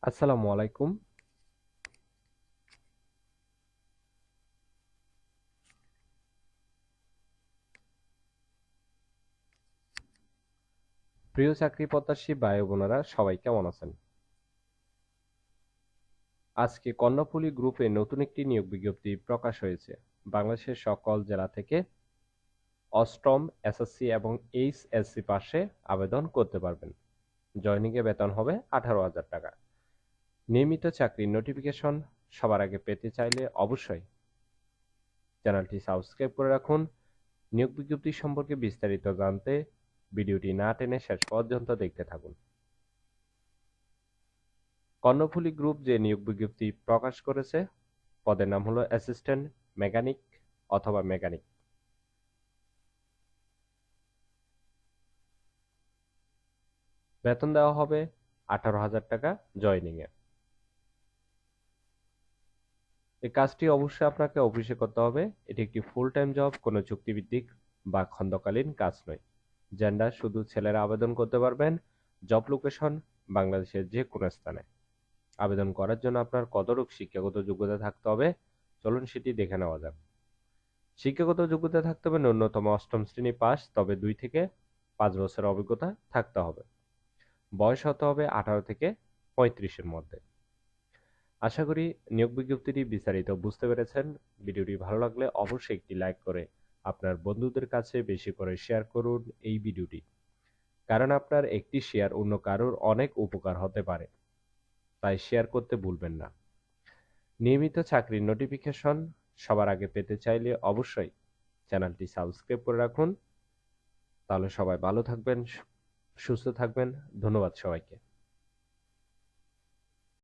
আসসালামু আলাইকুম। প্রিয় চাকরি প্রত্যাশী ভাই ও বোনেরা সবাই কেমন আছেন? আজকে কর্ণফুলী গ্রুপে নতুন একটি নিয়োগ বিজ্ঞপ্তি প্রকাশ হয়েছে। বাংলাদেশের সকল জেলা থেকে অষ্টম, এসএসসি এবং এইচএসসি পাশে আবেদন করতে পারবেন। জয়নিংয়ে বেতন হবে 18,000 টাকা। নিয়মিত চাকরির নোটিফিকেশন সবার আগে পেতে চাইলে অবশ্যই চ্যানেলটি সাবস্ক্রাইব করে রাখুন। নিয়োগ বিজ্ঞপ্তি সম্পর্কে বিস্তারিত জানতে ভিডিওটি না টেনে শেষ পর্যন্ত দেখতে থাকুন। কর্ণফুলী গ্রুপ যে নিয়োগ বিজ্ঞপ্তি প্রকাশ করেছে, পদের নাম হলো অ্যাসিস্ট্যান্ট মেকানিক অথবা মেকানিক। বেতন দেওয়া হবে 18,000 টাকা জয়নিং এ। এই কাজটি অবশ্যই আপনাকে অফিসে করতে হবে। এটি একটি ফুল টাইম জব, কোনো চুক্তিভিত্তিক বা খণ্ডকালীন কাজ নয়। জেন্ডার শুধু ছেলেরা আবেদন করতে পারবেন। জব লোকেশন বাংলাদেশের যে কোনো স্থানে। আবেদন করার জন্য আপনার কতটুকু শিক্ষাগত যোগ্যতা থাকতে হবে চলুন সেটি দেখে নেওয়া যাক। শিক্ষাগত যোগ্যতা থাকতে হবে ন্যূনতম অষ্টম শ্রেণী পাস, তবে 2 থেকে 5 বছরের অভিজ্ঞতা থাকতে হবে। বয়স হতে হবে 18 থেকে 35-এর মধ্যে। আশা করি নিয়োগ বিজ্ঞপ্তিটি বিস্তারিত বুঝতে পেরেছেন। ভিডিওটি ভালো লাগলে অবশ্যই একটি লাইক করে আপনার বন্ধুদের কাছে বেশি করে শেয়ার করুন এই ভিডিওটি, কারণ আপনার একটি শেয়ার অন্য কারোর অনেক উপকার হতে পারে, তাই শেয়ার করতে ভুলবেন না। নিয়মিত চাকরির নোটিফিকেশন সবার আগে পেতে চাইলে অবশ্যই চ্যানেলটি সাবস্ক্রাইব করে রাখুন। তাহলে সবাই ভালো থাকবেন, সুস্থ থাকবেন। ধন্যবাদ সবাইকে।